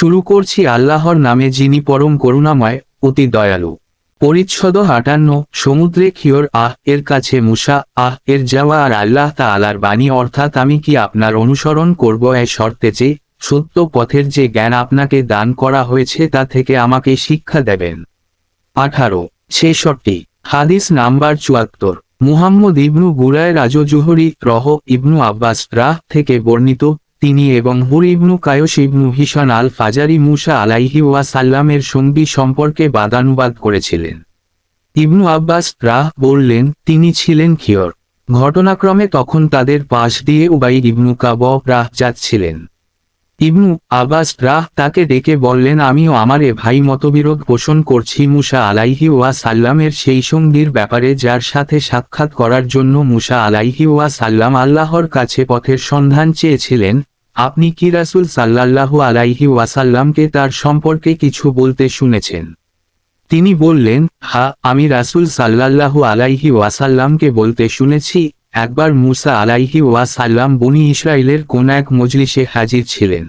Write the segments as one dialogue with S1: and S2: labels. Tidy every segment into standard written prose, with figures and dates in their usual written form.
S1: শুরু করছি আল্লাহর নামে, যিনি পরম করুণাময়, অতি দয়ালু। পরিচ্ছদ 58। সমুদ্রে খিয়র এর কাছে মুসা এর যাওয়া আর আল্লাহ তাআলার বাণী, অর্থাৎ আমি কি আপনার অনুসরণ করব এ শর্তে যে সত্য পথের যে জ্ঞান আপনাকে দান করা হয়েছে তা থেকে আমাকে শিক্ষা দেবেন। 18। 66। হাদিস নাম্বার 74। মুহাম্মদ ইবনু বুরায় জুহরি ইবনু আব্বাস থেকে বর্ণিত, তিনি এবং হুর ইবনু কায়স ইবনু হিসান আল ফাজারি মুসা আলাইহি ওয়াসাল্লামের সঙ্গী সম্পর্কে বাদানুবাদ করেছিলেন। ইবনু আব্বাস বললেন, তিনি ছিলেন খিয়র। ঘটনাক্রমে তখন তাদের পাশ দিয়ে উবাইদ ইবনু কাব যাচ্ছিলেন। ইবনু আব্বাস তাকে ডেকে বললেন, আমিও আমার ভাই মতবিরোধ পোষণ করছি মুসা আলাইহি ওয়াসাল্লামের সেই সঙ্গীর ব্যাপারে যার সাথে সাক্ষাৎ করার জন্য মুসা আলাইহি ওয়াসাল্লাম আল্লাহর কাছে পথের সন্ধান চেয়েছিলেন। আপনি কি রাসূল সাল্লাল্লাহু আলাইহি ওয়াসাল্লামকে তার সম্পর্কে কিছু বলতে শুনেছেন? তিনি বললেন, হ্যাঁ, আমি রাসূল সাল্লাল্লাহু আলাইহি ওয়াসাল্লামকে বলতে শুনেছি, একবার মুসা আলাইহি ওয়াসাল্লাম বনী ইসরাইলের কোন এক মজলিসে হাজির ছিলেন।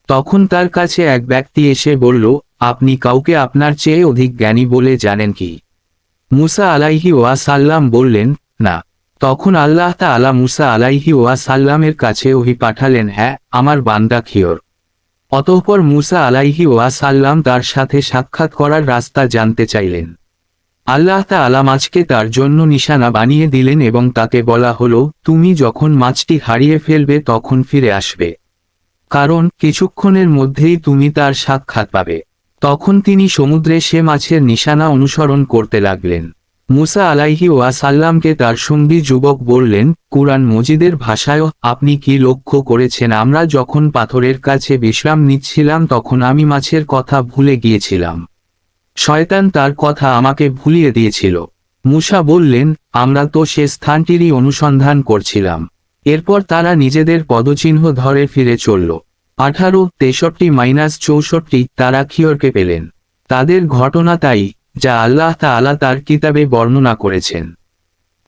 S1: তখন তার কাছে এক ব্যক্তি এসে বলল, আপনি কাউকে আপনার চেয়ে অধিক জ্ঞানী বলে জানেন কি? মুসা আলাইহি ওয়াসাল্লাম বললেন, না। তখন আল্লাহ তাআলা মুসা আলাইহি ওয়াসাল্লামের কাছে ওহী পাঠালেন, হ্যাঁ, আমার বান্দা খিয়র। অতঃপর মুসা আলাইহি ওয়াসাল্লাম তার সাথে সাক্ষাৎ করার রাস্তা জানতে চাইলেন। আল্লাহ তাআলা মাছকে তার জন্য নিশানা বানিয়ে দিলেন এবং তাকে বলা হলো, তুমি যখন মাছটি হারিয়ে ফেলবে তখন ফিরে আসবে, কারণ কিছুক্ষণের মধ্যেই তুমি তার সাক্ষাৎ পাবে। তখন তিনি সমুদ্রে সে মাছের নিশানা অনুসরণ করতে লাগলেন। মুসা আলাইহি ওয়াসাল্লামকে তার সঙ্গী যুবক বললেন, কুরআন মজিদের ভাষায়, আপনি কি লক্ষ্য করেছেন, আমরা যখন পাথরের কাছে বিশ্রাম নিচ্ছিলাম তখন আমি মাছের কথা ভুলে গিয়েছিলাম। শয়তান তার কথা আমাকে ভুলিয়ে দিয়েছিল। মুসা বললেন, আমরা তো সে স্থানটিরই অনুসন্ধান করছিলাম। এরপর তারা নিজেদের পদচিহ্ন ধরে ফিরে চলল। 18। 63-64। তারা খিয়রকে পেলেন। তাদের ঘটনা তাই, যা আল্লাহ তাআলা তার কিতাবে বর্ণনা করেছেন।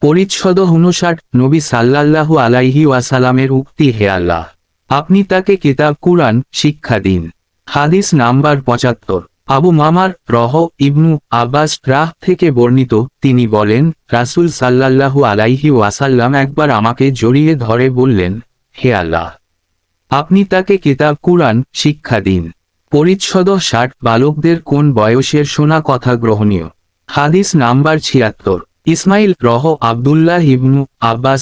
S1: পরিচ্ছদ 59। নবী সাল্লাল্লাহু আলাইহি ওয়াসাল্লামের উক্তি, হে আল্লাহ, আপনি তাকে কিতাব কুরআন শিক্ষা দিন। হাদিস নাম্বার 75। আবু মামার ইবনু আব্বাস থেকে বর্ণিত, তিনি বলেন, রাসূল সাল্লাল্লাহু আলাইহি ওয়াসাল্লাম একবার আমাকে জড়িয়ে ধরে বললেন, হে আল্লাহ, আপনি তাকে কিতাব কুরআন শিক্ষা দিন। পরিচ্ছদ 60। বালকদের কোন বয়সের শোনা কথা গ্রহণীয়? হাদিস নাম্বার 76। ইসমাইল আব্দুল্লাহ ইবনু আব্বাস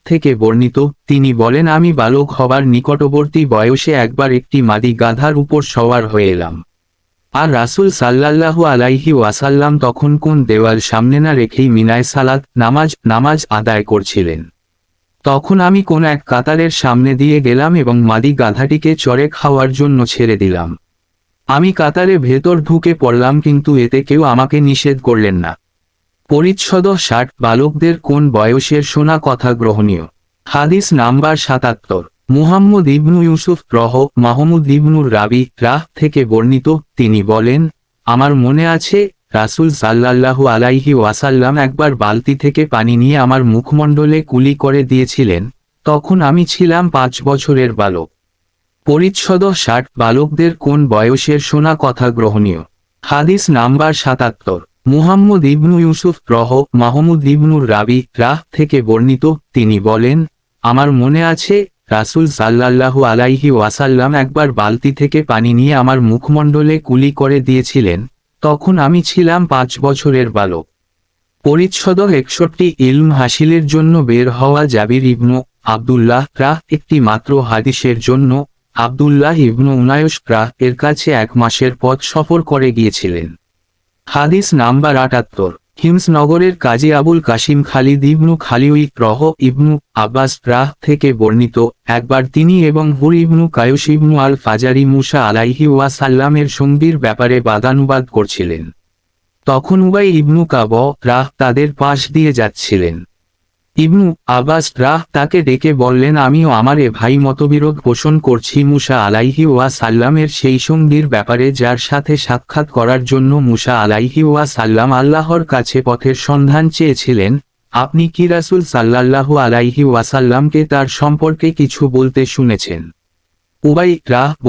S1: থেকে বর্ণিত, তিনি বলেন, আমি বালক হবার নিকটবর্তী বয়সে একবার একটি মাদি গাধার উপর সওয়ার হয়ে এলাম। আর রাসূল সাল্লাল্লাহু আলাইহি ওয়াসাল্লাম তখন কোন দেওয়াল সামনে না রেখেই মিনায় সালাত নামাজ আদায় করছিলেন। তখন আমি কোন এক কাতারের সামনে দিয়ে গেলাম এবং মাদি গাধাটিকে চড়ে খাওয়ার জন্য ছেড়ে দিলাম। আমি কাতারে ভেতর ঢুকে পড়লাম, কিন্তু এতে কেউ আমাকে নিষেধ করলেন না। পরিচ্ছদ 60। বালকদের কোন বয়সের শোনা কথা গ্রহণীয়? হাদিস নাম্বার 77। মুহাম্মদ ইবনু ইউসুফ মাহমুদ ইবনুর রাবি থেকে বর্ণিত, তিনি বলেন, আমার মনে আছে, রাসূল সাল্লাল্লাহু আলাইহি ওয়াসাল্লাম একবার বালতি থেকে পানি নিয়ে আমার মুখমণ্ডলে কুলি করে দিয়েছিলেন, তখন আমি ছিলাম 5 বছরের বালক। পরিচ্ছদ 60। বালকদের কোন বয়সের শোনা কথা গ্রহণীয়? হাদিস নাম্বার 77। মুহাম্মদ ইবনু ইউসুফ মাহমুদ ইবনুর রাবি থেকে বর্ণিত, তিনি বলেন, আমার মনে আছে, রাসূল সাল্লাল্লাহু আলাইহি ওয়াসাল্লাম একবার বালতি থেকে পানি নিয়ে আমার মুখমণ্ডলে কুলি করে দিয়েছিলেন, তখন আমি ছিলাম 5 বছরের বালক। পরিচ্ছদ 61। ইলম হাসিলের জন্য বের হওয়া জাবির ইবনু আব্দুল্লাহ একটি মাত্র হাদিসের জন্য আব্দুল্লাহ ইবনু উনায়স এর কাছে 1 মাসের পথ সফর করে গিয়েছিলেন। হাদিস নাম্বার 78। হিমস নগরের কাজী আবুল কাসিম খালিদ ইবনু খালিউই ইবনু আব্বাস থেকে বর্ণিত, একবার তিনি এবং হুর ইবনু কায়স ইবনু আল ফাজারি মুসা আলাইহি ওয়াসাল্লামের সঙ্গীর ব্যাপারে বাদানুবাদ করছিলেন। তখন উবাই ইবনু কাব তাদের পাশ দিয়ে যাচ্ছিলেন। ইবনু আব্বাস তাকে ডেকে বললেন, আমিও আমার ভাই মতবিরোধ পোষণ করছি মুসা আলাইহি ওয়াসাল্লামের সেই সঙ্গীর ব্যাপারে যার সাথে সাক্ষাৎ করার জন্য মুসা আলাইহি ওয়াসাল্লাম আল্লাহর কাছে পথের সন্ধান চেয়েছিলেন। আপনি কি রাসূল সাল্লাল্লাহু আলাইহি ওয়াসাল্লামকে তার সম্পর্কে কিছু বলতে শুনেছেন? উবাই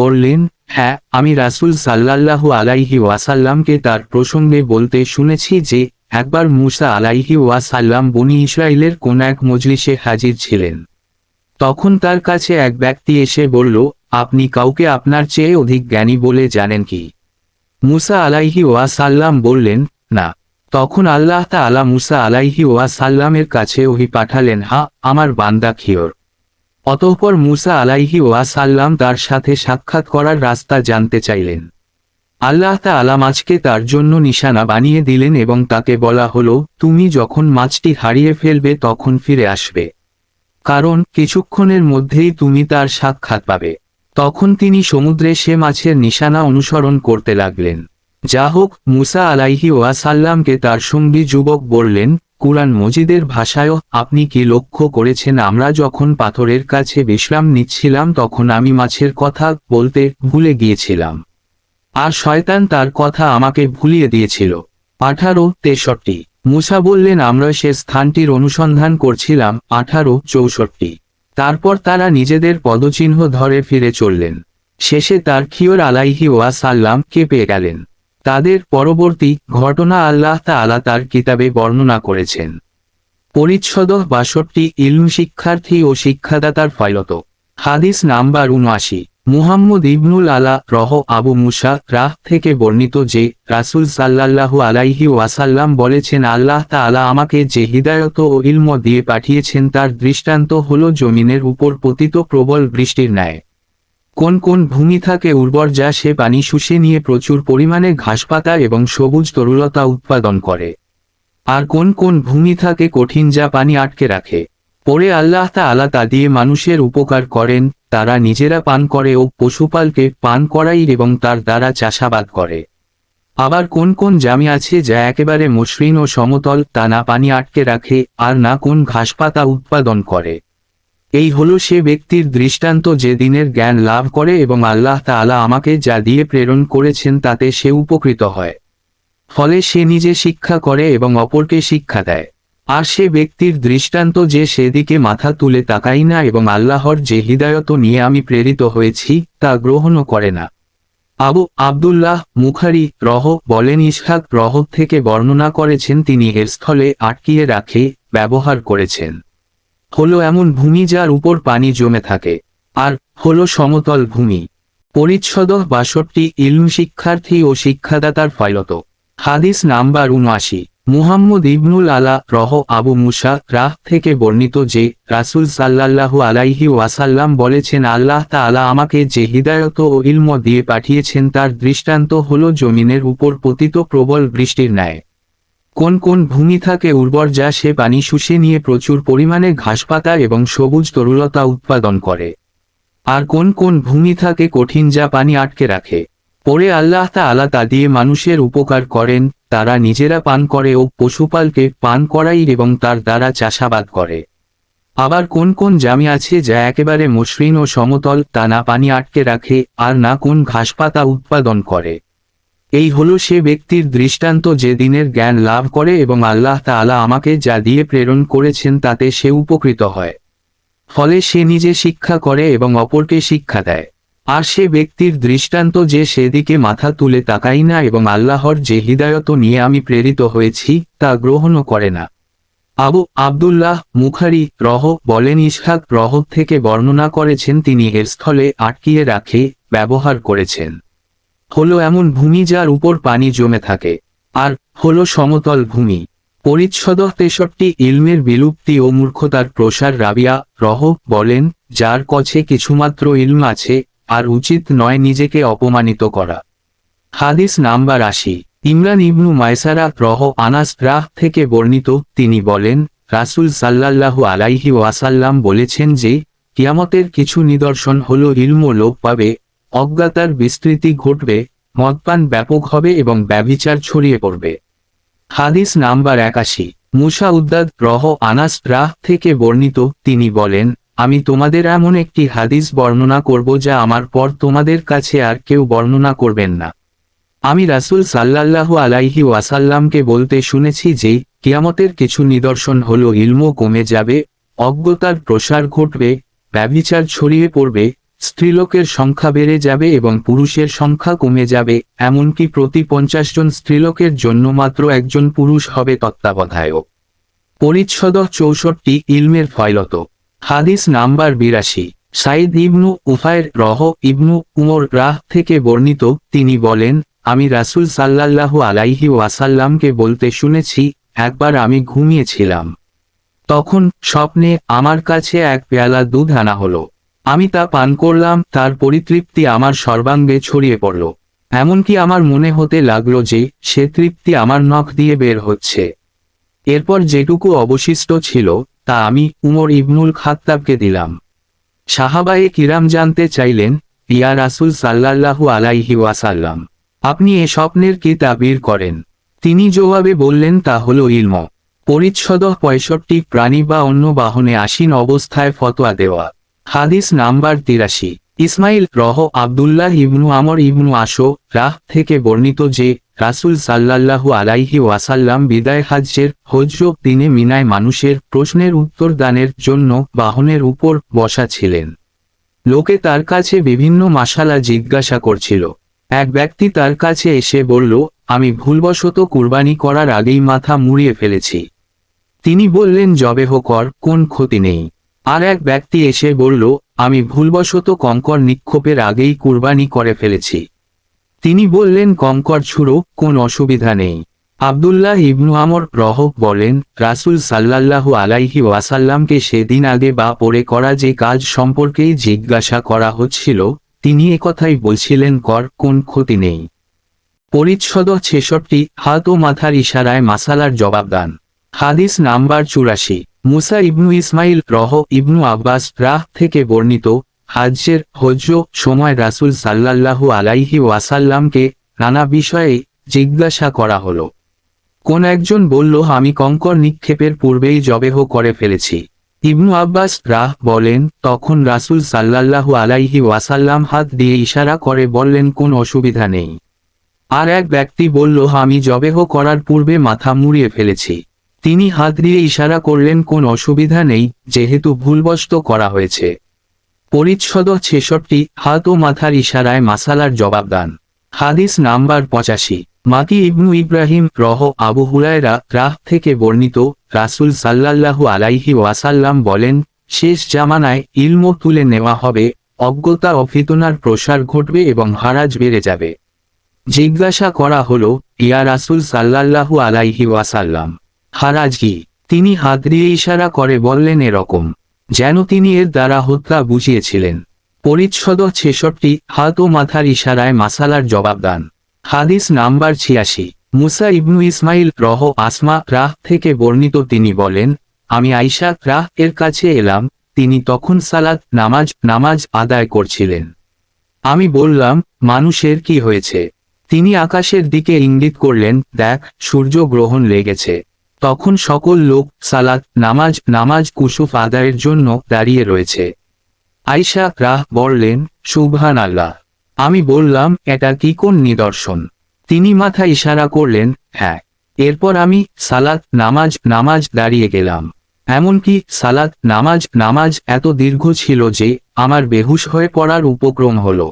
S1: বললেন, হ্যাঁ, আমি রাসূল সাল্লাল্লাহু আলাইহি ওয়াসাল্লামকে তার প্রসঙ্গে বলতে শুনেছি যে একবার মূসা আলাইহি ওয়াসাল্লাম বনী ইসরাইলের কোন এক মজলিসে হাজির ছিলেন। তখন তার কাছে এক ব্যক্তি এসে বলল, আপনি কাউকে আপনার চেয়ে অধিক জ্ঞানী বলে জানেন কি? মূসা আলাইহি ওয়াসাল্লাম বললেন, না। তখন আল্লাহ তাআলা মূসা আলাইহি ওয়াসাল্লামের কাছে ওহী পাঠালেন, হ্যাঁ, আমার বান্দা খিয়র। অতঃপর মূসা আলাইহি ওয়াসাল্লাম তার সাথে সাক্ষাৎ করার রাস্তা জানতে চাইলেন। আল্লাহ তাআলা মাছকে তার জন্য নিশানা বানিয়ে দিলেন এবং তাকে বলা হলো, তুমি যখন মাছটি হারিয়ে ফেলবে তখন ফিরে আসবে, কারণ কিছুক্ষণের মধ্যেই তুমি তার সাক্ষাৎ পাবে। তখন তিনি সমুদ্রে সে মাছের নিশানা অনুসরণ করতে লাগলেন। যা হোক, মূসা আলাইহি ওয়াসাল্লামকে তার সঙ্গী যুবক বললেন, কুরআন মজিদের ভাষায়ও আপনি কি লক্ষ্য করেছেন আমরা যখন পাথরের কাছে বিশ্রাম নিচ্ছিলাম তখন আমি মাছের কথা বলতে ভুলে গিয়েছিলাম, আর শয়তান তার কথা আমাকে ভুলিয়ে দিয়েছিল। 18:63। মূসা বললেন, আমরা সে স্থানটির অনুসন্ধান করছিলাম। 18:64। তারপর তারা নিজেদের পদচিহ্ন ধরে ফিরে চললেন। শেষে তার খিয়র আলাইহি ওয়াসাল্লাম পেয়ে গেলেন। তাদের পরবর্তী ঘটনা আল্লাহ তাআলা তার কিতাবে বর্ণনা করেছেন। পরিচ্ছদ 62। ইলম শিক্ষার্থী ও শিক্ষাদাতার ফয়লত। হাদিস নাম্বার 79। মুহাম্মদ ইবনুল আলা আবু মুসা থেকে বর্ণিত যে রাসূল সাল্লাল্লাহু আলাইহি ওয়াসাল্লাম বলেছেন, আল্লাহ তাআলা আমাকে যে হিদায়ত ও ইলম দিয়ে পাঠিয়েছেন তার দৃষ্টান্ত হলো জমিনের উপর পতিত প্রবল বৃষ্টির ন্যায়। কোন কোন ভূমি থাকে উর্বর যা সে পানি শুষে নিয়ে প্রচুর পরিমাণে ঘাসপাতা এবং সবুজ তরুলতা উৎপাদন করে, আর কোন কোন ভূমি থাকে কঠিন যা পানি আটকে রাখে। পরে আল্লাহ তাআলা তা দিয়ে মানুষের উপকার করেন, তারা নিজেরা পান করে ও পশুপালকে পান করাই এবং তার দ্বারা চাষাবাদ করে। আবার কোন কোন জমি আছে যা একেবারে মসৃণ ও সমতল, তা না পানি আটকে রাখে আর না কোন ঘাসপাতা উৎপাদন করে। এই হলো সে ব্যক্তির দৃষ্টান্ত যে দিনের জ্ঞান লাভ করে এবং আল্লাহ তাআলা আমাকে যা দিয়ে প্রেরণ করেছেন তাতে সে উপকৃত হয়, ফলে সে নিজে শিক্ষা করে এবং অপরকে শিক্ষা দেয়। আর সে ব্যক্তির দৃষ্টান্ত যে সেদিকে মাথা তুলে তাকাই না এবং আল্লাহর যে হিদায়ত নিয়ে আমি প্রেরিত হয়েছি তা গ্রহণও করে না। আবু আব্দুল্লাহ মুখারি বলেন, ইসহাক থেকে বর্ণনা করেছেন তিনি এর স্থলে আটকিয়ে রাখে ব্যবহার করেছেন। হলো এমন ভূমি যার উপর পানি জমে থাকে, আর হলো সমতল ভূমি। পরিচ্ছদ 62। ইলম শিক্ষার্থী ও শিক্ষাদাতার ফয়লত। হাদিস নাম্বার 79। মুহাম্মদ ইবনুল আলা আবু মুসা থেকে বর্ণিত যে রাসূল সাল্লাল্লাহু আলাইহি ওয়াসাল্লাম বলেছেন, আল্লাহ তাআলা আমাকে যে হিদায়ত ও ইলম দিয়ে পাঠিয়েছেন তার দৃষ্টান্ত হলো জমিনের উপর পতিত প্রবল বৃষ্টির ন্যায়। কোন কোন ভূমি থাকে উর্বর যা সে পানি শুষে নিয়ে প্রচুর পরিমাণে ঘাসপাতা এবং সবুজ তরুলতা উৎপাদন করে, আর কোন কোন ভূমি থাকে কঠিন যা পানি আটকে রাখে। পরে আল্লাহ তাআলা তা দিয়ে মানুষের উপকার করেন, তারা নিজেরা পান করে ও পশুপালকে পান করাই এবং তার দ্বারা চাষাবাদ করে। আবার কোন কোন জমি আছে যা একেবারে মসৃণ ও সমতল, তা না পানি আটকে রাখে আর না কোন ঘাসপাতা উৎপাদন করে। এই হলো সে ব্যক্তির দৃষ্টান্ত যে দিনের জ্ঞান লাভ করে এবং আল্লাহ তাআলা আমাকে যা দিয়ে প্রেরণ করেছেন তাতে সে উপকৃত হয়, ফলে সে নিজে শিক্ষা করে এবং অপরকে শিক্ষা দেয়। আর সে ব্যক্তির দৃষ্টান্ত যে সেদিকে মাথা তুলে তাকাই না এবং আল্লাহর যে হিদায়ত নিয়ে আমি প্রেরিত হয়েছি তা গ্রহণও করে না। আবু আব্দুল্লাহ মুখারি বলেন, ইসহাক থেকে বর্ণনা করেছেন তিনি এর স্থলে আটকিয়ে রাখে ব্যবহার করেছেন। হলো এমন ভূমি যার উপর পানি জমে থাকে, আর হলো সমতল ভূমি। পরিচ্ছদ 63। ইলমের বিলুপ্তি ও মূর্খতার প্রসার। রাবিয়া বলেন, যার কাছে কিছুমাত্র ইলম আছে আর উচিত নয় নিজেকে অপমানিত করা। হাদিস নাম্বার 80। ইমরান ইবনু মায়সারা আনাস থেকে বর্ণিত তিনি বলেন, রাসূল সাল্লাল্লাহু আলাইহি ওয়াসাল্লাম বলেছেন যে কিয়ামতের কিছু নিদর্শন হলো ইলম লোপ পাবে, অজ্ঞতার বিস্তৃতি ঘটবে, মদপান ব্যাপক হবে এবং ব্যভিচার ছড়িয়ে পড়বে। হাদিস নাম্বার 81। মুসা উদ্দাদ আনাস থেকে বর্ণিত তিনি বলেন, আমি তোমাদের এমন একটি হাদিস বর্ণনা করব যা আমার পর তোমাদের কাছে আর কেউ বর্ণনা করবেন না। আমি রাসূল সাল্লাল্লাহু আলাইহি ওয়াসাল্লামকে বলতে শুনেছি যে কিয়ামতের কিছু নিদর্শন হলো ইলম কমে যাবে, অজ্ঞতার প্রসার ঘটবে, ব্যভিচার ছড়িয়ে পড়বে, স্ত্রীলোকের সংখ্যা বেড়ে যাবে এবং পুরুষের সংখ্যা কমে যাবে, এমনকি প্রতি 50 জন স্ত্রীলোকের জন্য মাত্র একজন পুরুষ হবে তত্ত্বাবধায়ক। পরিচ্ছদ 64 ইলমের ফয়লত। হাদিস নাম্বার 82। সাইদ ইবনু উফায়ের ইবনু উমর থেকে বর্ণিত, তিনি বলেন, আমি রাসূল সাল্লাল্লাহু আলাইহি ওয়াসাল্লামকে বলতে শুনেছি, একবার আমি ঘুমিয়েছিলাম। তখন স্বপ্নে আমার কাছে এক পেয়ালা দুধ আনা হলো। আমি তা পান করলাম, তার পরিতৃপ্তি আমার সর্বাঙ্গে ছড়িয়ে পড়ল। এমনকি আমার মনে হতে লাগলো যে সে তৃপ্তি আমার নখ দিয়ে বের হচ্ছে। এরপর যেটুকু অবশিষ্ট ছিল তা আমি উমর ইবনুল খাত্তাবকে দিলাম। সাহাবায়ে কিরাম জানতে চাইলেন, ইয়া রাসূল সাল্লাল্লাহু আলাইহি ওয়াসাল্লাম, আপনি এ স্বপ্নের কি তাবির করেন? তিনি জবাবে বললেন, তা হলো ইলম। পরিচ্ছদ 65 প্রাণী বা অন্য বাহনে আসীন অবস্থায় ফতোয়া দেওয়া। হাদিস নাম্বার 83। ইসমাইল আব্দুল্লাহ ইবনু আমর ইবনু আশো থেকে বর্ণিত যে রাসূল সাল্লাল্লাহু আলাইহি ওয়াসাল্লাম বিদায় হাজ্জের হজ দিনে মিনায় মানুষের প্রশ্নের উত্তর দানের জন্য বাহনের উপর বসা ছিলেন। লোকে তার কাছে বিভিন্ন মাসালা জিজ্ঞাসা করছিল। এক ব্যক্তি তার কাছে এসে বলল, আমি ভুলবশত কুরবানি করার আগেই মাথা মুড়িয়ে ফেলেছি। তিনি বললেন, জবেহ কর, কোন ক্ষতি নেই। আর এক ব্যক্তি এসে বলল, আমি ভুলবশত কঙ্কর নিক্ষেপের আগেই কুরবানি করে ফেলেছি। তিনি বললেন, কঙ্কর ছুঁড়ো, কোন অসুবিধা নেই। আব্দুল্লাহ ইবনু আমর বলেন, রাসূল সাল্লাল্লাহু আলাইহি ওয়াসাল্লামকে সেদিন আগে বা পরে করা যে কাজ সম্পর্কেই জিজ্ঞাসা করা হচ্ছিল, তিনি একথাই বলছিলেন, কর, কোন ক্ষতি নেই। পরিচ্ছদ 66 হাত ও মাথার ইশারায় মাসালার জবাবদান। হাদিস নাম্বার 84। মুসা ইবনু ইসমাইল ইবনু আব্বাস থেকে বর্ণিত, হাজ্জের হজ সময় রাসূল সাল্লাল্লাহু আলাইহি ওয়াসাল্লামকে নানা বিষয়ে জিজ্ঞাসা করা হলো। কোন একজন বলল, আমি কঙ্কর নিক্ষেপের পূর্বেই জবেহ করে ফেলেছি। ইবনু আব্বাস বলেন, তখন রাসূল সাল্লাল্লাহু আলাইহি ওয়াসাল্লাম হাত দিয়ে ইশারা করে বললেন, কোন অসুবিধা নেই। আর এক ব্যক্তি বলল, আমি জবেহ করার পূর্বে মাথা মুড়িয়ে ফেলেছি। তিনি হাত দিয়ে ইশারা করলেন, কোন অসুবিধা নেই, যেহেতু ভুলবশত করা হয়েছে। পরিচ্ছদ 66 হাত ও মাথার ইশারায় মাসালার জবাবদান। হাদিস নাম্বার 85। মাকি ইবনু ইব্রাহিম আবু হুরায়রা থেকে বর্ণিত, রাসূল সাল্লাল্লাহু আলাইহি ওয়াসাল্লাম বলেন, শেষ জামানায় ইলম তুলে নেওয়া হবে, অজ্ঞতা ও ফিতনার প্রসার ঘটবে এবং হারাজ বেড়ে যাবে। জিজ্ঞাসা করা হলো, ইয়া রাসূল সাল্লাল্লাহু আলাইহি ওয়াসাল্লাম, হারাজ কি? তিনি হাত দিয়ে ইশারা করে বললেন, এরকম, যেন তিনি এর দ্বারা হত্যা বুঝিয়েছিলেন। পরিচ্ছদ 66 হাত ও মাথার ইশারায় মাসালার জবাবদান। হাদিস নাম্বার 86। মুসা ইবনু ইসমাইল আসমা থেকে বর্ণিত, তিনি বলেন, আমি আয়েশা এর কাছে এলাম, তিনি তখন সালাত নামাজ আদায় করছিলেন। আমি বললাম, মানুষের কি হয়েছে? তিনি আকাশের দিকে ইঙ্গিত করলেন, দেখ, সূর্য গ্রহণ লেগেছে। তখন সকল লোক সালাত নামাজ কুসুফ আদায়ের জন্য দাঁড়িয়ে রয়েছে। আয়েশা বললেন, সুবহানাল্লাহ। আমি বললাম, এটা কি কোন নিদর্শন? তিনি মাথা ইশারা করলেন, হ্যাঁ। এরপর আমি সালাত নামাজ দাঁড়িয়ে গেলাম। এমনকি সালাত নামাজ এত দীর্ঘ ছিল যে আমার বেহুশ হয়ে পড়ার উপক্রম হলো।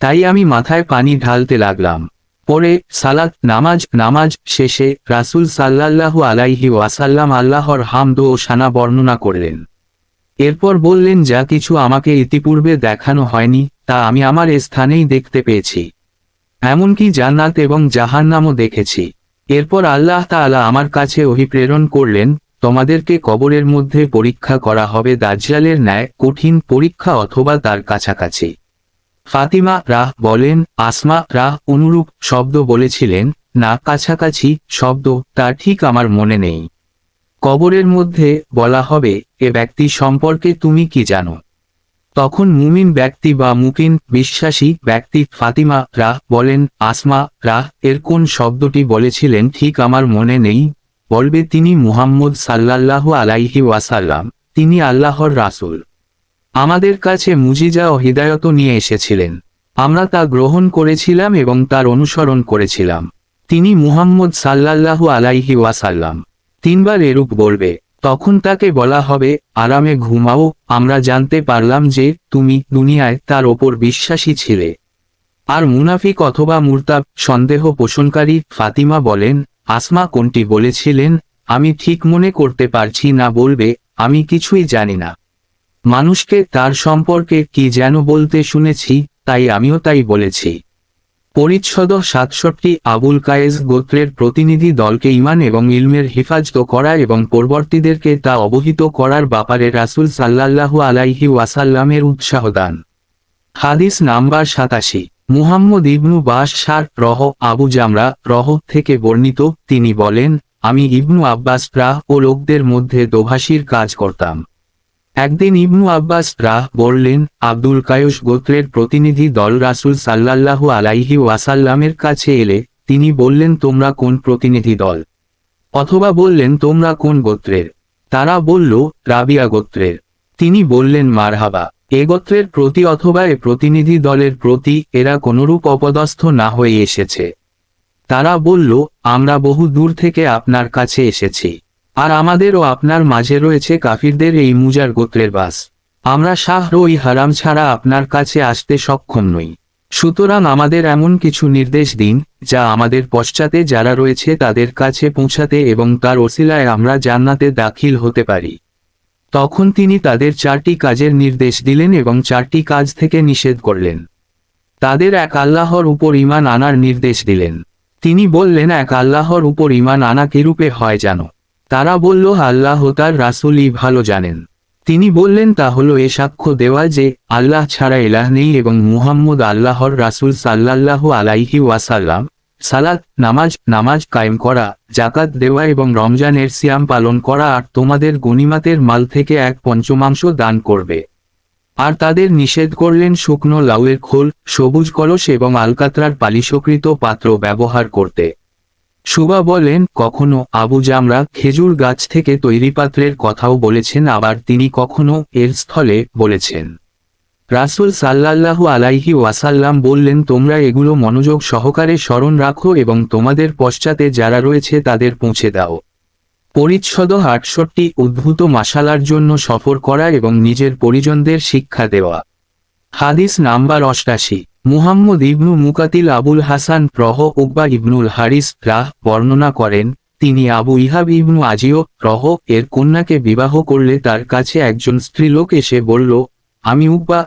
S1: তাই আমি মাথায় পানি ঢালতে লাগলাম। পরে সালাত নামাজ শেষে রাসূল সাল্লাল্লাহু আলাইহি ওয়াসাল্লাম আল্লাহর হামদ ও শানা বর্ণনা করলেন। এরপর বললেন, যা কিছু আমাকে ইতিপূর্বে দেখানো হয়নি তা আমি আমার স্থানেই দেখতে পেয়েছি। এমনকি জান্নাত এবং জাহান্নামও দেখেছি। এরপর আল্লাহ তাআলা আমার কাছে ওহী প্রেরণ করলেন, তোমাদেরকে কবরের মধ্যে পরীক্ষা করা হবে দাজ্জালের ন্যায় কঠিন পরীক্ষা অথবা তার কাছাকাছি। ফাতিমা বলেন, আসমা অনুরূপ শব্দ বলেছিলেন, না কাছাকাছি শব্দ, তা ঠিক আমার মনে নেই। কবরের মধ্যে বলা হবে, এ ব্যক্তি সম্পর্কে তুমি কি জানো? তখন মুমিন ব্যক্তি বা মুকিন বিশ্বাসী ব্যক্তি ফাতিমা বলেন, আসমা এর কোন শব্দটি বলেছিলেন ঠিক আমার মনে নেই। বলবে, তিনি মুহাম্মদ সাল্লাল্লাহু আলাইহি ওয়াসাল্লাম, তিনি আল্লাহর রাসূল। আমাদের কাছে মুজিজা ও হিদায়ত নিয়ে এসেছিলেন। আমরা তা গ্রহণ করেছিলাম এবং তার অনুসরণ করেছিলাম। তিনি মুহাম্মদ সাল্লাল্লাহু আলাইহি ওয়াসাল্লাম। 3 বার এরূপ বলবে। তখন তাকে বলা হবে, আরামে ঘুমাও। আমরা জানতে পারলাম যে তুমি দুনিয়ায় তার ওপর বিশ্বাসী ছিলে। আর মুনাফিক অথবা মুরতাদ সন্দেহ পোষণকারী ফাতিমা বলেন, আসমা কোনটি বলেছিলেন? আমি ঠিক মনে করতে পারছি না। বলবে, আমি কিছুই জানি না। মানুষকে তার সম্পর্কে কি যেন বলতে শুনেছি, তাই আমিও তাই বলেছি। পরিচ্ছদ 67। আবুল কায়েস গোত্রের প্রতিনিধি দলকে ঈমান এবং ইলমের হেফাজত করা এবং পরবর্তীদেরকে তা অবহিত করার ব্যাপারে রাসূল সাল্লাল্লাহু আলাইহি ওয়াসাল্লামের উৎসাহ দান। হাদিস নাম্বার 87। মুহাম্মদ ইবনু বাশশার রহ আবু জামরা রহ থেকে বর্ণিত, তিনি বলেন, আমি ইবনু আব্বাস ও লোকদের মধ্যে দোভাষীর কাজ করতাম। একদিন ইবনু আব্বাস বললেন, আব্দুল কায়স গোত্রের প্রতিনিধি দল রাসূল সাল্লাল্লাহু আলাইহি ওয়াসাল্লামের কাছে এলে তিনি বললেন, তোমরা কোন প্রতিনিধি দল? অথবা বললেন, তোমরা কোন গোত্রের? তারা বলল, রাবিয়া গোত্রের। তিনি বললেন, মারহাবা। এ গোত্রের প্রতি অথবা এ প্রতিনিধি দলের প্রতি এরা কোনরূপ অপদস্থ না হয়ে এসেছে। তারা বলল, আমরা বহু দূর থেকে আপনার কাছে এসেছি, আর আমাদের ও আপনার মাঝে রয়েছে কাফিরদের এই মুজার গোত্রের বাস। আমরা শাহর ওই হারাম ছাড়া আপনার কাছে আসতে সক্ষম নই। সুতরাং আমাদের এমন কিছু নির্দেশ দিন যা আমাদের পশ্চাতে যারা রয়েছে তাদের কাছে পৌঁছাতে এবং তার ওসিলায় আমরা জান্নাতে দাখিল হতে পারি। তখন তিনি তাদের 4টি কাজের নির্দেশ দিলেন এবং 4টি কাজ থেকে নিষেধ করলেন। তাদের এক আল্লাহর উপর ঈমান আনার নির্দেশ দিলেন। তিনি বললেন, এক আল্লাহর উপর ঈমান আনা কিরূপে হয় জানো? তারা বলল, আল্লাহ তার রাসূলই ভালো জানেন। তিনি বললেন, তা হলো এ সাক্ষ্য দেওয়া যে আল্লাহ ছাড়া ইলাহ নেই এবং মুহাম্মদ আল্লাহর রাসূল সাল্লাল্লাহু আলাইহি ওয়াসাল্লাম। সালাত নামাজ কায়েম করা, যাকাত দেওয়া এবং রমজানের সিয়াম পালন করা, আর তোমাদের গনিমাতের মাল থেকে 1/5 দান করবে। আর তাদের নিষেধ করলেন শুকনো লাউয়ের খোল, সবুজ কলস এবং আলকাতরার পালিশকৃত পাত্র ব্যবহার করতে। সুবা বলেন, কখনো আবু জামরা খেজুর গাছ থেকে তৈরি পাত্রের কথাও বলেছেন, আবার তিনি কখনো এর স্থলে বলেছেন। রাসূল সাল্লাল্লাহু আলাইহি ওয়াসাল্লাম বললেন, তোমরা এগুলো মনোযোগ সহকারে স্মরণ রাখো এবং তোমাদের পশ্চাতে যারা রয়েছে তাদের পৌঁছে দাও। পরিচ্ছদ 68। উদ্ভূত মাসালার জন্য সফর করা এবং নিজের পরিজনদের শিক্ষা দেওয়া। হাদিস নাম্বার 88। মুহাম্মদ ইবনু মুকাতিল আবুল হাসান উকবা ইবনুল হারিস বর্ণনা করেন, তিনি আবু ইহাব ইবনু আজিও এর কন্যাকে বিবাহ করলে তার কাছে একজন স্ত্রীলোক এসে বলল, আমি উকবা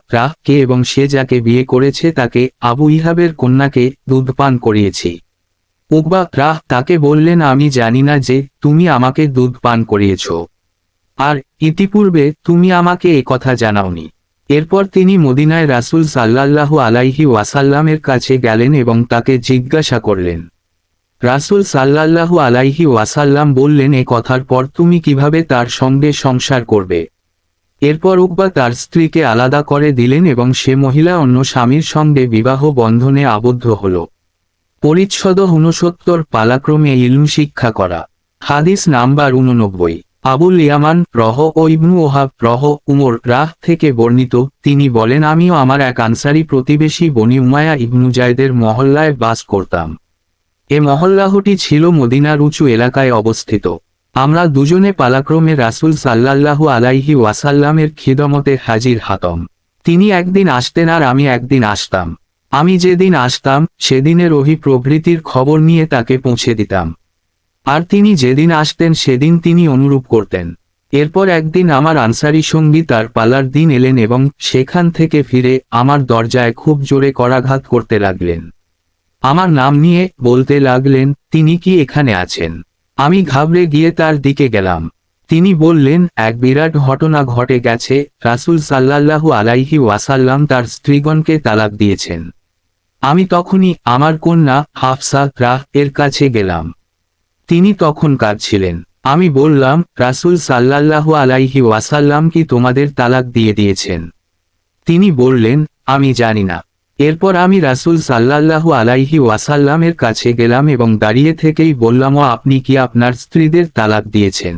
S1: কে এবং সে যাকে বিয়ে করেছে তাকে আবু ইহাবের কন্যাকে দুধ পান করিয়েছি। উকবা তাকে বললেন, আমি জানি না যে তুমি আমাকে দুধ পান করিয়েছ, আর ইতিপূর্বে তুমি আমাকে এ কথা জানাওনি। এরপর তিনি মদিনায় রাসূল সাল্লাল্লাহু আলাইহি ওয়াসাল্লামের কাছে গেলেন এবং তাকে জিজ্ঞাসা করলেন। রাসূল সাল্লাল্লাহু আলাইহি ওয়াসাল্লাম বললেন, এ কথার পর তুমি কিভাবে তার সঙ্গে সংসার করবে? এরপর উকবা তার স্ত্রীকে আলাদা করে দিলেন এবং সে মহিলা অন্য স্বামীর সঙ্গে বিবাহ বন্ধনে আবদ্ধ হল। পরিচ্ছদ 69। পালাক্রমে ইলম শিক্ষা করা। হাদিস নাম্বার 89। আবুল ইয়ামান ও ইবনু ওহাব উমর থেকে বর্ণিত, তিনি বলেন, আমিও আমার এক আনসারী প্রতিবেশী বনি উমায়া ইবনু জায়দের মহল্লায় বাস করতাম। এ মহল্লাহটি ছিল মদিনার উঁচু এলাকায় অবস্থিত। আমরা দুজনে পালাক্রমে রাসূল সাল্লাল্লাহু আলাইহি ওয়াসাল্লামের খিদমতে হাজির হতাম। তিনি একদিন আসতেন আর আমি একদিন আসতাম। আমি যেদিন আসতাম সেদিনের ওহী প্রভৃতির খবর নিয়ে তাকে পৌঁছে দিতাম, আর তিনি যেদিন আসতেন সেদিন তিনি অনুরূপ করতেন। এরপর একদিন আমার আনসারী সঙ্গী তার পালার দিন এলেন এবং সেখান থেকে ফিরে আমার দরজায় খুব জোরে করাঘাত করতে লাগলেন। আমার নাম নিয়ে বলতে লাগলেন, তিনি কি এখানে আছেন? আমি ঘাবড়ে গিয়ে তার দিকে গেলাম। তিনি বললেন, এক বিরাট ঘটনা ঘটে গেছে। রাসূল সাল্লাল্লাহু আলাইহি ওয়াসাল্লাম তার স্ত্রীগণকে তালাক দিয়েছেন। আমি তখনই আমার কন্যা হাফসা এর কাছে গেলাম। তিনি তখন কাঁদছিলেন। আমি বললাম, রাসূল সাল্লাল্লাহু আলাইহি ওয়াসাল্লাম কি তোমাদের তালাক দিয়ে দিয়েছেন? তিনি বললেন, আমি জানি না। এরপর আমি রাসূল সাল্লাল্লাহু আলাইহি ওয়াসাল্লামের কাছে গেলাম এবং দাঁড়িয়ে থেকেই বললাম, আপনি কি আপনার স্ত্রীদের তালাক দিয়েছেন?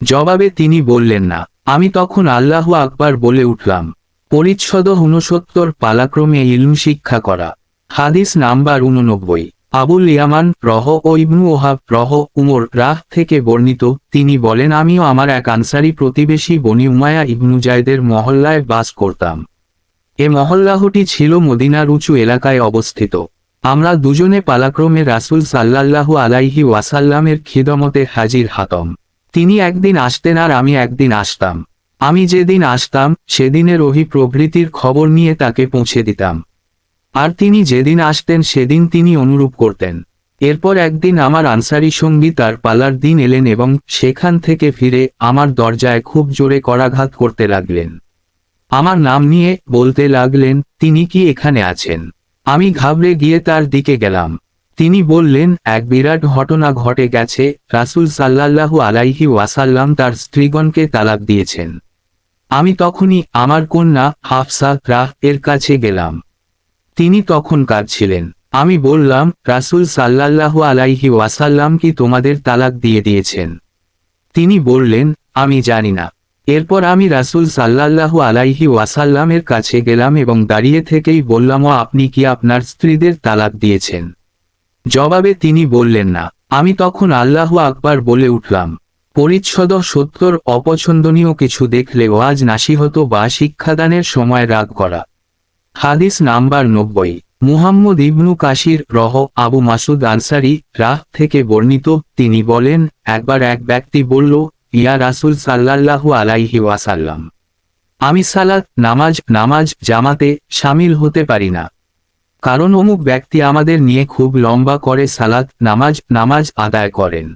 S1: জবাবে তিনি বললেন না। আমি তখন আল্লাহু আকবার বলে উঠলাম। পরিচ্ছদ 69। পালাক্রমে ইলম শিক্ষা করা। হাদিস নাম্বার 89। আবুল ইয়ামান রহ ও ইবনু ওহাব রহ উমর রাহ থেকে বর্ণিত, তিনি বলেন আমিও আমার এক আনসারি প্রতিবেশী বনি উমায়া ইবনু জায়দের মহল্লায় বাস করতাম। এ মহল্লাহটি ছিল মদিনার উঁচু এলাকায় অবস্থিত। আমরা দুজনে পালাক্রমে রাসূল সাল্লাল্লাহু আলাইহি ওয়াসাল্লামের খিদমতে হাজির হতাম। তিনি একদিন আসতেন আর আমি একদিন আসতাম। আমি যেদিন আসতাম সেদিনের ওহী প্রভৃতির খবর নিয়ে তাকে পৌঁছে দিতাম, আর তিনি যেদিন আসতেন সেদিন তিনি অনুরূপ করতেন। এরপর একদিন আমার আনসারি সঙ্গী তার পালার দিন এলেন এবং সেখান থেকে ফিরে আমার দরজায় খুব জোরে করাঘাত করতে লাগলেন। আমার নাম নিয়ে বলতে লাগলেন, তিনি কি এখানে আছেন? আমি ঘাবড়ে গিয়ে তার দিকে গেলাম। তিনি বললেন, এক বিরাট ঘটনা ঘটে গেছে, রাসূল সাল্লাল্লাহু আলাইহি ওয়াসাল্লাম তার স্ত্রীগণকে তালাক দিয়েছেন। আমি তখনই আমার কন্যা হাফসা রাহ এর কাছে গেলাম। তিনি তখন কাঁদছিলেন। আমি বললাম, রাসূল সাল্লাল্লাহু আলাইহি ওয়াসাল্লাম কি তোমাদের তালাক দিয়ে দিয়েছেন? তিনি বললেন, আমি জানি না। এরপর আমি রাসূল সাল্লাল্লাহু আলাইহি ওয়াসাল্লামের কাছে গেলাম এবং দাঁড়িয়ে থেকেই বললাম, ও আপনি কি আপনার স্ত্রীদের তালাক দিয়েছেন? জবাবে তিনি বললেন না। আমি তখন আল্লাহু আকবার বলে উঠলাম। পরিচ্ছদ ৭০ অপছন্দনীয় কিছু দেখলে ওয়াজ নাসিহত বা শিক্ষাদানের সময় রাগ করা। হাদিস নাম্বার ৯০। মুহাম্মদ ইবনু কাসির রহ আবু মাসুদ আনসারী রাহ থেকে বর্ণিত, তিনি বলেন, একবার এক ব্যক্তি বলল, ইয়া রাসূল সাল্লাল্লাহু আলাইহি ওয়াসাল্লাম, আমি সালাত নামাজ জামাতে শামিল হতে পারি না, কারণ অমুক ব্যক্তি আমাদের নিয়ে খুব লম্বা করে সালাত নামাজ আদায় করেন।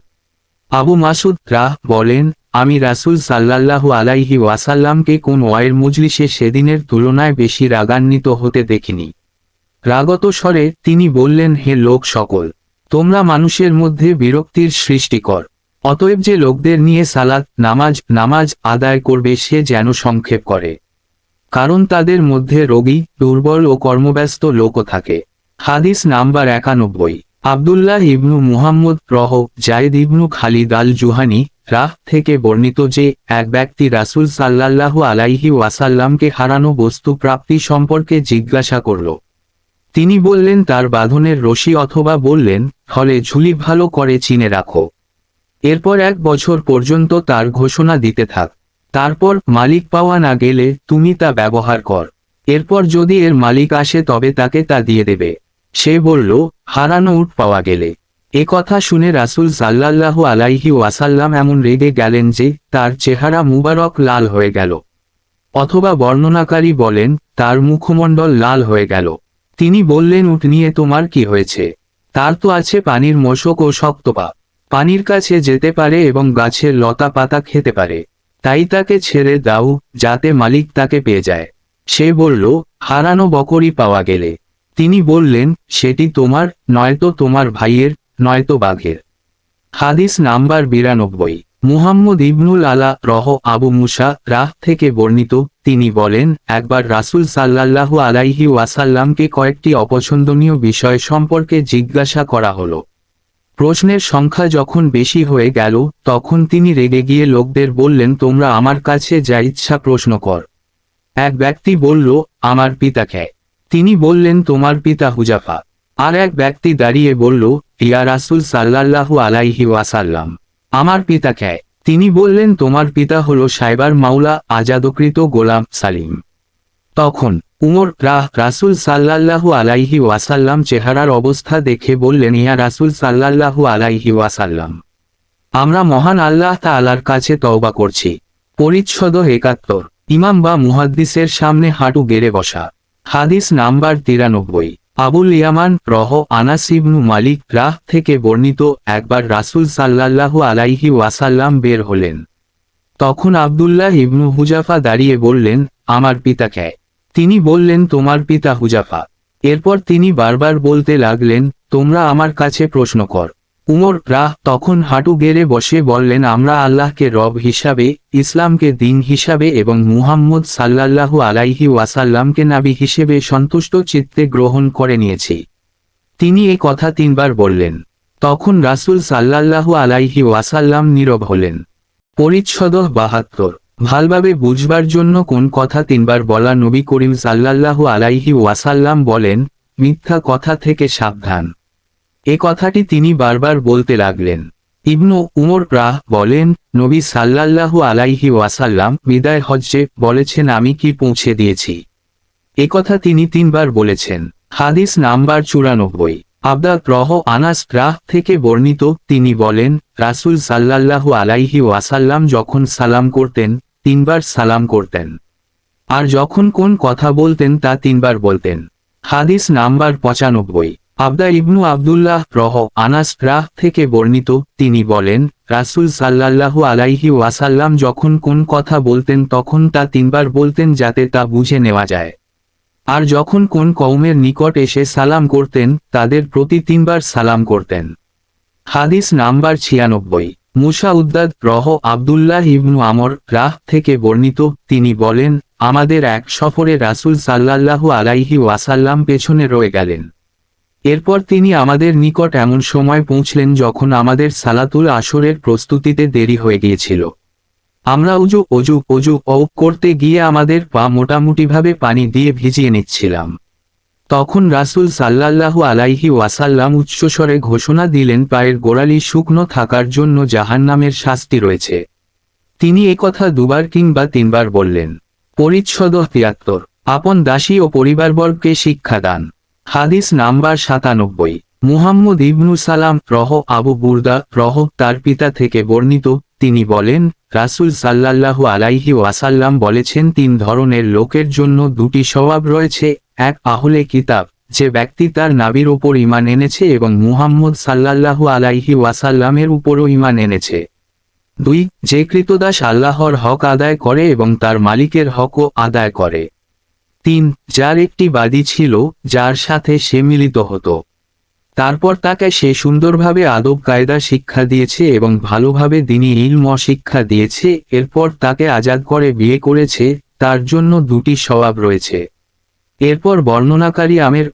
S1: আবু মাসুদ রাহ বলেন, আমি রাসূল সাল্লাল্লাহু আলাইহি ওয়াসাল্লামকে কোন ওয়াইর মজলিসে সেদিনের তুলনায় বেশি রাগান্বিত হতে দেখিনি। রাগত স্বরে তিনি বললেন, হে লোক সকল, তোমরা মানুষের মধ্যে বিরক্তির সৃষ্টি কর। অতএব যে লোকদের নিয়ে সালাত নামাজ আদায় করবে সে যেন সংক্ষেপ করে, কারণ তাদের মধ্যে রোগী, দুর্বল ও কর্মব্যস্ত লোকও থাকে। হাদিস নাম্বার ৯১। আব্দুল্লাহ ইবনু মুহাম্মদ রহ জায়েদ ইবনু খালিদ আল জুহানি রাহ থেকে বর্ণিত যে এক ব্যক্তি রাসূল সাল্লাল্লাহু আলাইহি ওয়াসাল্লামকে হারানো বস্তু প্রাপ্তি সম্পর্কে জিজ্ঞাসা করল। তিনি বললেন, তার বাঁধনের রশি, অথবা বললেন, ফলে ঝুলি ভালো করে চিনে রাখো। এরপর ১ বছর পর্যন্ত তার ঘোষণা দিতে থাক। তারপর মালিক পাওয়া না গেলে তুমি তা ব্যবহার কর। এরপর যদি এর মালিক আসে তবে তাকে তা দিয়ে দেবে। সে বলল, হারানো উট পাওয়া গেলে। এ কথা শুনে রাসূল সাল্লাল্লাহু আলাইহি ওয়াসাল্লাম এমন রেগে গেলেন যে তার চেহারা মুবারক লাল হয়ে গেল, অথবা বর্ণনাকারী বলেন তার মুখমণ্ডল লাল হয়ে গেল। তিনি বললেন, উট নিয়ে তোমার কি হয়েছে? তার তো আছে পানির মশক ও শক্ত পা, পানির কাছে যেতে পারে এবং গাছের লতা পাতা খেতে পারে, তাই তাকে ছেড়ে দাও যাতে মালিক তাকে পেয়ে যায়। সে বলল, হারানো বকরি পাওয়া গেলে। তিনি বললেন, সেটি তোমার, নয়তো তোমার ভাইয়ের, নয়তো বাঘের। হাদিস নাম্বার ৯২। মুহাম্মদ ইবনুল আলা রহ আবু মুসা রাহ থেকে বর্ণিত, তিনি বলেন, একবার রাসূল সাল্লাল্লাহু আলাইহি ওয়াসাল্লামকে কয়েকটি অপছন্দনীয় বিষয় সম্পর্কে জিজ্ঞাসা করা হলো। প্রশ্নের সংখ্যা যখন বেশি হয়ে গেল তখন তিনি রেগে গিয়ে লোকদের বললেন, তোমরা আমার কাছে যা ইচ্ছা প্রশ্ন কর। এক ব্যক্তি বলল, আমার পিতা কে? তিনি বললেন, তোমার পিতা হুজাফা। আর এক ব্যক্তি দাঁড়িয়ে বলল, ইয়া রাসূল সাল্লাল্লাহু আলাইহি ওয়াসাল্লাম, আমার পিতা কে? তিনি বললেন, তোমার পিতা হলো সাইবার মাওলা আজাদকৃত গোলাম সালিম। তখন উমর রাসূল সাল্লাল্লাহু আলাইহি ওয়াসাল্লাম চেহারার অবস্থা দেখে বললেন, ইয়া রাসূল সাল্লাল্লাহু আলাইহি ওয়াসাল্লাম, আমরা মহান আল্লাহ তাআলার কাছে তওবা করছি। পরিচ্ছদ ৭১। ইমাম বা মুহাদ্দিসের সামনে হাঁটু গেড়ে বসা। হাদিস নাম্বার ৯৩। আবুল ইয়ামান রহ আনাস ইবনু মালিক রাহ থেকে বর্ণিত, একবার রাসূল সাল্লাল্লাহু আলাইহি ওয়াসাল্লাম বের হলেন। তখন আব্দুল্লাহ ইবনু হুজাফা দাঁড়িয়ে বললেন, আমার পিতা কে? তিনি বললেন, তোমার পিতা হুজাফা। এরপর তিনি বারবার বলতে লাগলেন, তোমরা আমার কাছে প্রশ্ন কর। উমর তখন হাঁটু গেড়ে বসে বললেন, আমরা আল্লাহকে রব হিসাবে, ইসলামকে দিন হিসাবে এবং মুহাম্মদ সাল্লাল্লাহু আলাইহি ওয়াসাল্লামকে নবী হিসেবে সন্তুষ্ট চিত্তে গ্রহণ করে নিয়েছি। তিনি এ কথা ৩ বার বললেন। তখন রাসূল সাল্লাল্লাহু আলাইহি ওয়াসাল্লাম নীরব হলেন। পরিচ্ছদ ৭২। ভালভাবে বুঝবার জন্য কোন কথা ৩ বার বলা। নবী করিম সাল্লাল্লাহু আলাইহি ওয়াসাল্লাম বলেন, মিথ্যা কথা থেকে সাবধান। এ কথাটি তিনি বারবার বলতে লাগলেন। ইবনু উমর বলেন, নবী সাল্লাল্লাহু আলাইহি ওয়াসাল্লাম বিদায় হজ্জে বলেছেন, আমি কি পৌঁছে দিয়েছি? এ কথা তিনি 3বার বলেছেন। হাদিস নাম্বার 94। আবদুল্লাহ আনাস থেকে বর্ণিত, তিনি বলেন, রাসূল সাল্লাল্লাহু আলাইহি ওয়াসাল্লাম যখন সালাম করতেন 3বার সালাম করতেন, আর যখন কোন কথা বলতেন তা 3বার বলতেন। হাদিস নাম্বার 95। ইবনু আব্দুল্লাহ আনাস থেকে বর্ণিত, তিনি বলেন, রাসূল সাল্লাল্লাহু আলাইহি ওয়াসাল্লাম যখন কোন কথা বলতেন তখন তা 3বার বলতেন যাতে তা বুঝে নেওয়া যায়। আর যখন কোন কওমের নিকট এসে সালাম করতেন তাদের প্রতি 3বার সালাম করতেন। হাদিস নাম্বার 96। মুসা উদ্দাদ আব্দুল্লাহ ইবনু আমর থেকে বর্ণিত, তিনি বলেন, আমাদের এক সফরে রাসূল সাল্লাল্লাহু আলাইহি ওয়াসাল্লাম পেছনে রয়ে গেলেন। এরপর তিনি আমাদের নিকট এমন সময় পৌঁছলেন যখন আমাদের সালাতুল আসরের প্রস্তুতিতে দেরি হয়ে গিয়েছিল। আমরা অজু করতে গিয়ে আমাদের পা মোটামুটিভাবে পানি দিয়ে ভিজিয়ে নিচ্ছিলাম। তখন রাসূল সাল্লাল্লাহু আলাইহি ওয়াসাল্লাম উচ্চস্বরে ঘোষণা দিলেন, পায়ের গোড়ালি শুকনো থাকার জন্য জাহান্নামের শাস্তি রয়েছে। তিনি একথা 2বার কিংবা 3বার বললেন। পরিচ্ছদ 73। আপন দাসী ও পরিবারবর্গকে শিক্ষাদান। হাদিস নাম্বার 97। মুহাম্মদ ইবনু সালাম আবু বুরদা তার পিতা থেকে বর্ণিত, তিনি বলেন, রাসূল সাল্লাল্লাহু আলাইহি ওয়াসাল্লাম বলেছেন, 3 ধরনের লোকের জন্য 2টি সওয়াব রয়েছে। 1 আহলে কিতাব, যে ব্যক্তি তার নবীর উপর ঈমান এনেছে এবং মুহাম্মদ সাল্লাল্লাহু আলাইহি ওয়াসাল্লামের উপরও ঈমান এনেছে। 2 যে কৃতদাস আল্লাহর হক আদায় করে এবং তার মালিকের হকও আদায় করে। 3 যার একটি বাদী ছিল যার সাথে সে মিলিত হতো, তারপর তাকে সে সুন্দরভাবে আদব কায়দা শিক্ষা দিয়েছে এবং ভালোভাবে দ্বীনি ইলম শিক্ষা দিয়েছে, এরপর তাকে আজাদ করে বিয়ে করেছে, তার জন্য 2টি সওয়াব রয়েছে। এরপর বর্ণনাকারী আমের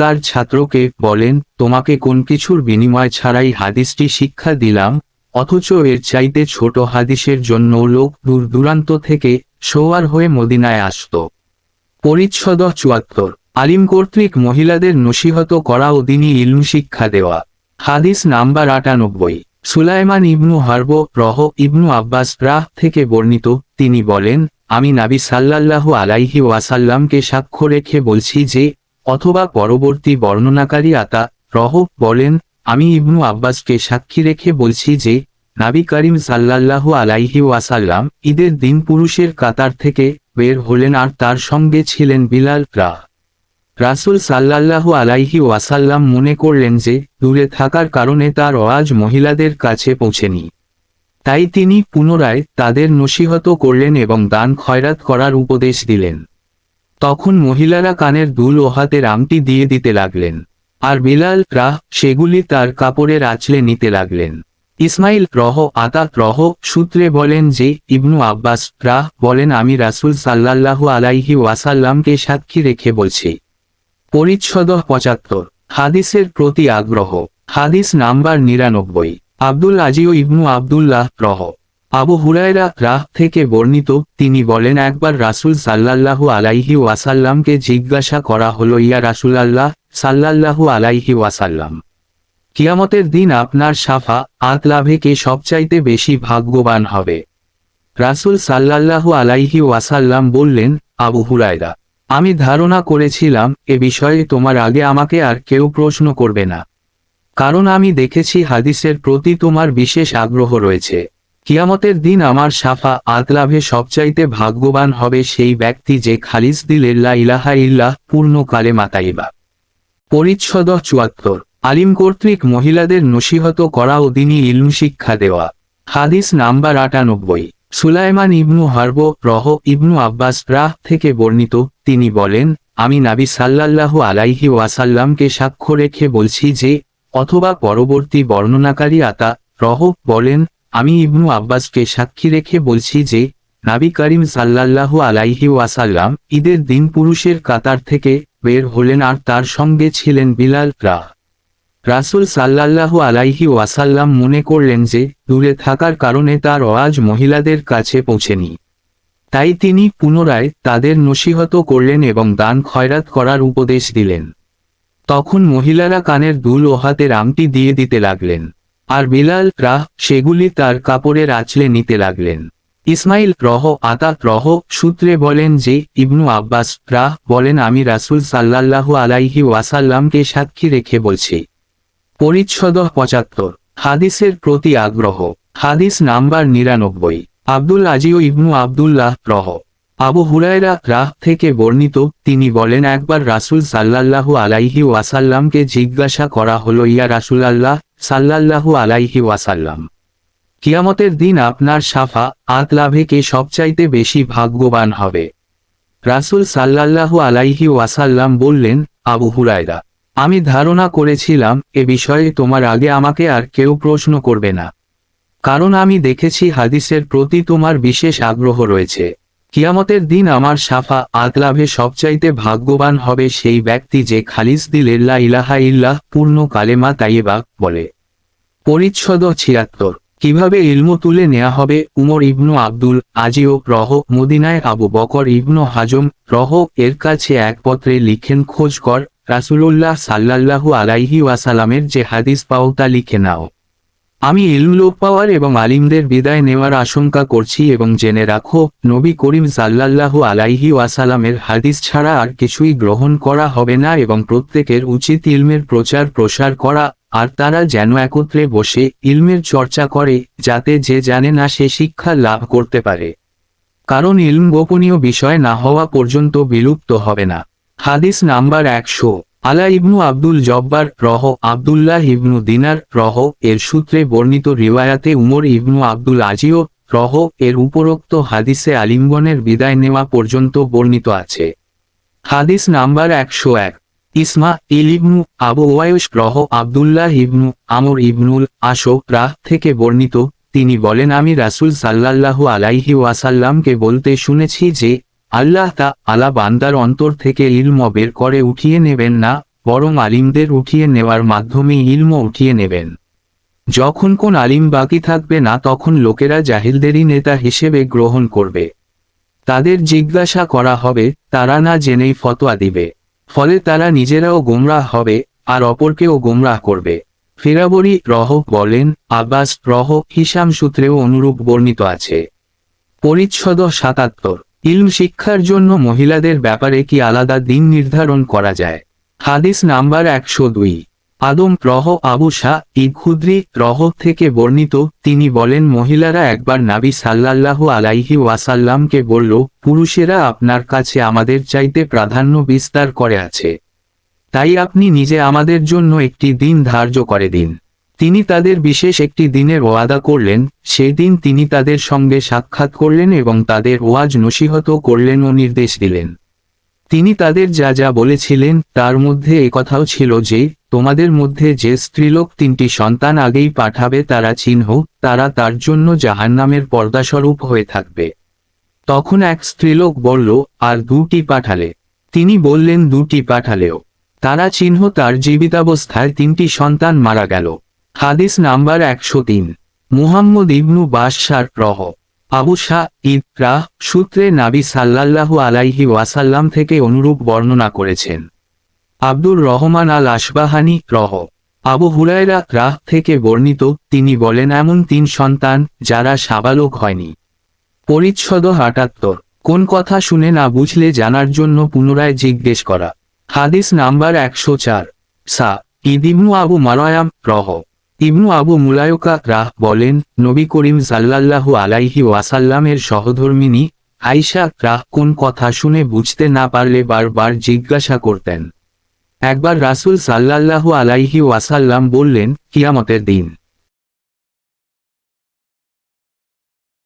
S1: তার ছাত্রকে বলেন, তোমাকে কোন কিছুর বিনিময় ছাড়াই হাদিসটি শিক্ষা দিলাম, অথচ এর চাইতে ছোট হাদিসের জন্য লোক দূর দূরান্ত থেকে সওয়ার হয়ে মদিনায় আসত। পরিচ্ছদ 74। আলিম কর্তৃক মহিলাদের নসিহত করা ও দ্বীনি ইলম শিক্ষা দেওয়া। হাদিস নাম্বার 98। সুলাইমান ইবনু হারব ইবনু আব্বাস থেকে বর্ণিত, তিনি বলেন, আমি নবী সাল্লাল্লাহু আলাইহি ওয়াসাল্লামকে সাক্ষ্য রেখে বলছি যে, অথবা পরবর্তী বর্ণনাকারী আতা বলেন, আমি ইবনু আব্বাসকে সাক্ষী রেখে বলছি যে, নবী করিম সাল্লাল্লাহু আলাইহি ওয়াসাল্লাম ঈদের দিন পুরুষের কাতার থেকে বের হলেন আর তার সঙ্গে ছিলেন বিলাল। রাসূল সাল্লাল্লাহু আলাইহি ওয়াসাল্লাম মনে করলেন যে দূরে থাকার কারণে তার আওয়াজ মহিলাদের কাছে পৌঁছেনি, তাই তিনি পুনরায় তাদের নসিহত করলেন এবং দান খয়রাত করার উপদেশ দিলেন। তখন মহিলারা কানের দুল ও হাতের আংটি দিয়ে দিতে লাগলেন, আর বিলাল সেগুলি তার কাপড়ের আঁচলে নিতে লাগলেন। ইসমাইল আতা সূত্রে বলেন যে, ইবনু আব্বাস বলেন, আমি রাসূল সাল্লাল্লাহু আলাইহি ওয়াসাল্লামকে সাক্ষী রেখে বলছি। পরিচ্ছদ 75। হাদিসের প্রতি আগ্রহ। হাদিস নাম্বার 99। আব্দুল আজিও ইবনু আব্দুল্লাহ আবু হুরায়রা থেকে বর্ণিত, তিনি বলেন, একবার রাসূল সাল্লাল্লাহু আলাইহি ওয়াসাল্লামকে জিজ্ঞাসা করা হলো, ইয়া রাসূলাল্লাহ সাল্লাল্লাহু আলাইহি ওয়াসাল্লাম, কিয়ামতের দিন আপনার শাফাআত লাভে কে সবচাইতে বেশি ভাগ্যবান হবে? রাসূল সাল্লাল্লাহু আলাইহি ওয়াসাল্লাম বললেন, আবু হুরায়রা, আমি ধারণা করেছিলাম এ বিষয়ে তোমার আগে আমাকে আর কেউ প্রশ্ন করবে না, কারণ আমি দেখেছি হাদিসের প্রতি তোমার বিশেষ আগ্রহ রয়েছে। কিয়ামতের দিন আমার শাফাআত লাভে সবচাইতে ভাগ্যবান হবে সেই ব্যক্তি যে খালিস দিলে লা ইলাহা ইল্লাহ পূর্ণ কালেমা তাইয়্যিবা। পরিচ্ছদ 74। আলিম কর্তৃক মহিলাদের নসিহত করা ও দ্বীনি ইলম শিক্ষা দেওয়া। হাদিস নাম্বার 98। সুলাইমান ইবনু হারব ইবনু আব্বাস থেকে বর্ণিত, তিনি বলেন, আমি নবী সাল্লাল্লাহু আলাইহি ওয়াসাল্লামকে সাক্ষ্য রেখে বলছি যে, অথবা পরবর্তী বর্ণনাকারী আতা বলেন, আমি ইবনু আব্বাসকে সাক্ষী রেখে বলছি যে, নবী করিম সাল্লাল্লাহু আলাইহি ওয়াসাল্লাম ঈদের দিন পুরুষের কাতার থেকে বের হলেন আর তার সঙ্গে ছিলেন বিলাল। রাসূল সাল্লাল্লাহু আলাইহি ওয়াসাল্লাম মনে করলেন যে দূরে থাকার কারণে তার আওয়াজ মহিলাদের কাছে পৌঁছেনি, তাই তিনি পুনরায় তাদের নসিহত করলেন এবং দান খয়রাত করার উপদেশ দিলেন। তখন মহিলারা কানের দুল ও হাতের আংটি দিয়ে দিতে লাগলেন, আর বিলাল সেগুলি তার কাপড়ের আঁচলে নিতে লাগলেন। ইসমাইল আতা সূত্রে বলেন যে ইবনু আব্বাস বলেন আমি রাসূল সাল্লাল্লাহু আলাইহি ওয়াসাল্লামকে সাক্ষী রেখে বলছি। পরিচ্ছদ ৭৫। হাদিসের প্রতি আগ্রহ। হাদিস নাম্বার ৯৯। আব্দুল আজিও ইবনু আব্দুল্লাহ আবু হুরায়রা থেকে বর্ণিত, তিনি বলেন একবার রাসূল সাল্লাল্লাহু আলাইহি ওয়াসাল্লামকে জিজ্ঞাসা করা হলো, ইয়া রাসূলাল্লাহ সাল্লাল্লাহু আলাইহি ওয়াসাল্লাম, কিয়ামতের দিন আপনার শাফাআত লাভে কে সবচাইতে বেশি ভাগ্যবান হবে? রাসূল সাল্লাল্লাহু আলাইহি ওয়াসাল্লাম বললেন, আবু হুরায়রা, আমি ধারণা করেছিলাম এ বিষয়ে তোমার আগে আমাকে আর কেউ প্রশ্ন করবে না, কারণ আমি দেখেছি হাদিসের প্রতি তোমার বিশেষ আগ্রহ রয়েছে। কিয়ামতের দিন আমার শাফাআত লাভে সবচাইতে ভাগ্যবান হবে সেই ব্যক্তি যে খালিস দিলে লা ইলাহা ইল্লাহ পূর্ণ কালেমা তাইয়্যিবা বলে। পরিচ্ছদ ৭৬। কিভাবে ইলম তুলে নেওয়া হবে? উমর ইবনু আব্দুল আজিও মদিনায় আবু বকর ইবনু হাজম এর কাছে এক পত্রে লিখেন, খোঁজ কর রাসূলুল্লাহ সাল্লাল্লাহু আলাইহি ওয়াসাল্লামের যে হাদিস পাও তা লিখে নাও। আমি ইলম লোপ পাওয়ার এবং আলিমদের বিদায় নেওয়ার আশঙ্কা করছি, এবং জেনে রাখো নবী করিম সাল্লাল্লাহু আলাইহি ওয়াসাল্লামের হাদিস ছাড়া আর কিছুই গ্রহণ করা হবে না, এবং প্রত্যেকের উচিত ইলমের প্রচার প্রসার করা, আর তারা যেন একত্রে বসে ইলমের চর্চা করে, যাতে যে জানে না সে শিক্ষা লাভ করতে পারে, কারণ ইলম গোপনীয় বিষয় না হওয়া পর্যন্ত বিলুপ্ত হবে না। হাদিস নাম্বার ১০০। আলা ইবনু আব্দুল জব্বার আব্দুল্লাহ ইবনু দিনার এর সূত্রে বর্ণিত রিওয়ায়াতে উমর ইবনু আব্দুল আজিও এর উপরোক্ত হাদিসে আলিমগণের বিদায় নেওয়া পর্যন্ত বর্ণিত আছে। হাদিস নাম্বার ১০১। ইসমাঈল ইবনু আবু ওয়াইস আব্দুল্লাহ ইবনু আমর ইবনুল আশো থেকে বর্ণিত, তিনি বলেন আমি রাসূল সাল্লাল্লাহু আলাইহি ওয়াসাল্লামকে বলতে শুনেছি যে আল্লাহ তাআলা বান্দার অন্তর থেকে ইলম বের করে উঠিয়ে নেবেন না, বরং আলিমদের উঠিয়ে নেওয়ার মাধ্যমে ইলম উঠিয়ে নেবেন। যখন কোন আলিম বাকি থাকবে না তখন লোকেরা জাহিলদেরই নেতা হিসেবে গ্রহণ করবে। তাদের জিজ্ঞাসা করা হবে, তারা না জেনেই ফতোয়া দিবে, ফলে তারা নিজেরাও গোমরাহ হবে আর অপরকেও গোমরাহ করবে। ফিরাবরী বলেন, আব্বাস হিশাম সূত্রেও অনুরূপ বর্ণিত আছে। পরিচ্ছদ ৭৭। ইলম শিক্ষার জন্য মহিলাদের ব্যাপারে কি আলাদা দিন নির্ধারণ করা যায়? হাদিস নাম্বার ১০২। আদম আবু ঈদ খুদ্রি থেকে বর্ণিত, তিনি বলেন মহিলারা একবার নবী সাল্লাল্লাহু আলাইহি ওয়াসাল্লামকে বলল, পুরুষেরা আপনার কাছে আমাদের চাইতে প্রাধান্য বিস্তার করে আছে, তাই আপনি নিজে আমাদের জন্য একটি দিন ধার্য করে দিন। তিনি তাদের বিশেষ একটি দিনের ওয়াদা করলেন, সেদিন তিনি তাদের সঙ্গে সাক্ষাৎ করলেন এবং তাদের ওয়াজ নসিহত করলেন ও নির্দেশ দিলেন। তিনি তাদের যা যা বলেছিলেন তার মধ্যে একথাও ছিল যে তোমাদের মধ্যে যে স্ত্রীলোক ৩টি সন্তান আগেই পাঠাবে তারা চিহ্ন, তারা তার জন্য জাহান্নামের পর্দাস্বরূপ হয়ে থাকবে। তখন এক স্ত্রীলোক বলল, আর ২টি পাঠালে? তিনি বললেন, ২টি পাঠালেও তারা চিহ্ন, তার জীবিতাবস্থায় ৩টি সন্তান মারা গেল। হাদিস নাম্বার ১০৩। মুহাম্মদ ইবনু বাশশার আবু ঈদ সূত্রে নবী সাল্লাল্লাহু আলাইহি ওয়াসাল্লাম থেকে অনুরূপ বর্ণনা করেছেন। আব্দুর রহমান আল আশবাহানি আবু হুরায়রা থেকে বর্ণিত, তিনি বলেন এমন ৩ সন্তান যারা সাবালক হয়নি। পরিচ্ছদ ৭৮। কোন কথা শুনে না বুঝলে জানার জন্য পুনরায় জিজ্ঞেস করা। হাদিস নাম্বার ১০৪। ঈদ ইবনু আবু মারয়াম ইবনু আবু মুলায়কা বলেন, নবী করিম সাল্লাল্লাহু আলাইহি ওয়াসাল্লামের সহধর্মিনী আয়েশা কোন কথা শুনে বুঝতে না পারলে বারবার জিজ্ঞাসা করতেন। একবার রাসূল সাল্লাল্লাহু আলাইহি ওয়াসাল্লাম বললেন, কিয়ামতের দিন